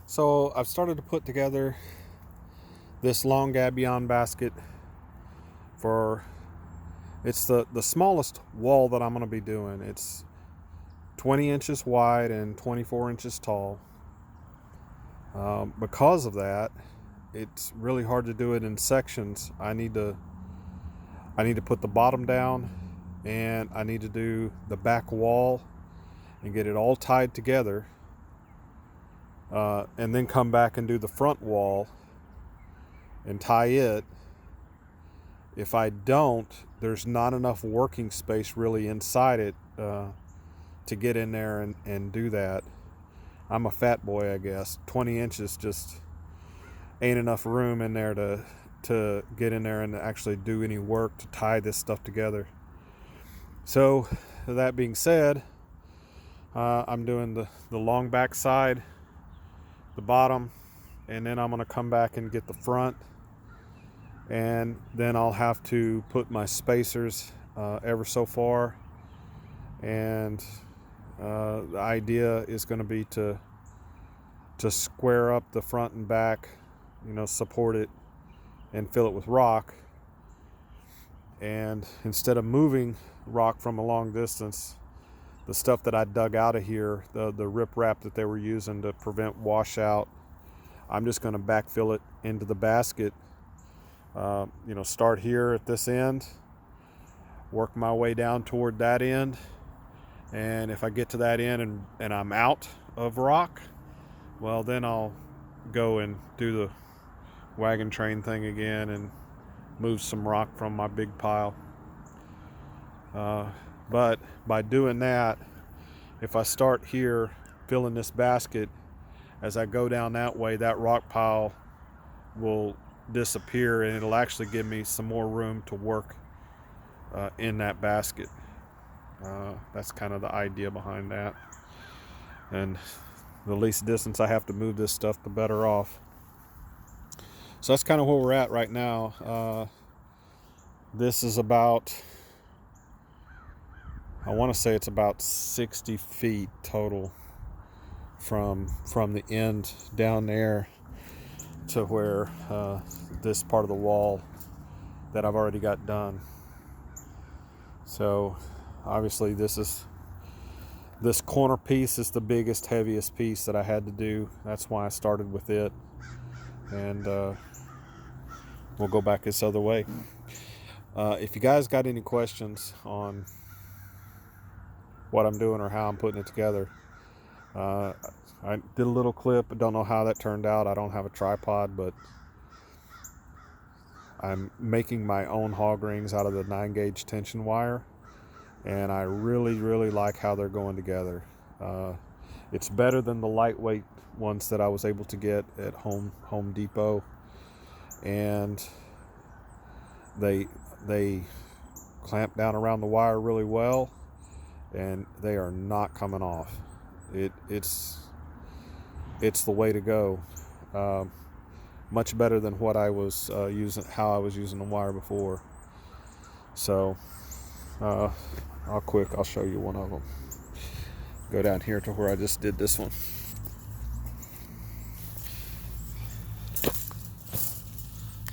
So I've started to put together this long gabion basket for, it's the smallest wall that I'm going to be doing. It's 20 inches wide and 24 inches tall. Because of that, it's really hard to do it in sections. I need to put the bottom down, and I need to do the back wall and get it all tied together, and then come back and do the front wall and tie it. If I don't, there's not enough working space really inside it to get in there and do that. I'm a fat boy, I guess. 20 inches just ain't enough room in there to get in there and actually do any work to tie this stuff together. So that being said, I'm doing the long back side, the bottom, and then I'm going to come back and get the front, and then I'll have to put my spacers ever so far, and the idea is going to be to square up the front and back, support it and fill it with rock. And instead of moving rock from a long distance, the stuff that I dug out of here, the riprap that they were using to prevent washout, I'm just going to backfill it into the basket. Start here at this end, work my way down toward that end, and if I get to that end and I'm out of rock, well, then I'll go and do the wagon train thing again and move some rock from my big pile. But by doing that, if I start here filling this basket, as I go down that way, that rock pile will disappear, and it'll actually give me some more room to work in that basket. That's kind of the idea behind that. And the least distance I have to move this stuff, the better off. So that's kind of where we're at right now. This is about, I want to say it's about 60 feet total from the end down there to where this part of the wall that I've already got done. So obviously this corner piece is the biggest, heaviest piece that I had to do. That's why I started with it, and we'll go back this other way. If you guys got any questions on what I'm doing or how I'm putting it together, I did a little clip. I don't know how that turned out. I don't have a tripod, but I'm making my own hog rings out of the 9-gauge tension wire, and I really, really like how they're going together. It's better than the lightweight ones that I was able to get at Home Depot, and they clamp down around the wire really well, and they are not coming off. It's the way to go. Much better than what I was how I was using the wire before. So I'll show you one of them. Go down here to where I just did this one.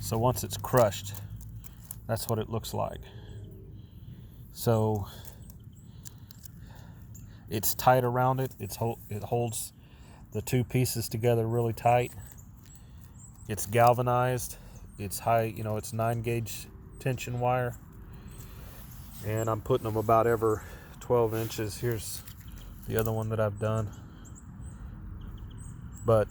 So once it's crushed, that's what it looks like. So it's tight around it. It holds the two pieces together really tight. It's galvanized. It's high, it's 9-gauge tension wire. And I'm putting them about every 12 inches. Here's the other one that I've done. But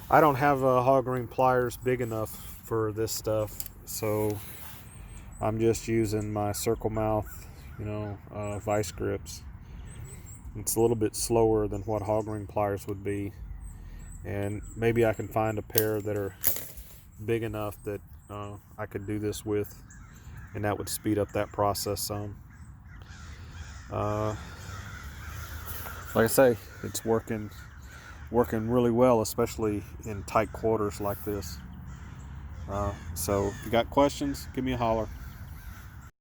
I don't have hog ring pliers big enough for this stuff, so I'm just using my circle mouth, vice grips. It's a little bit slower than what hog ring pliers would be, and maybe I can find a pair that are big enough that I could do this with, and that would speed up that process some. Like I say, it's working really well, especially in tight quarters like this. So if you got questions, give me a holler.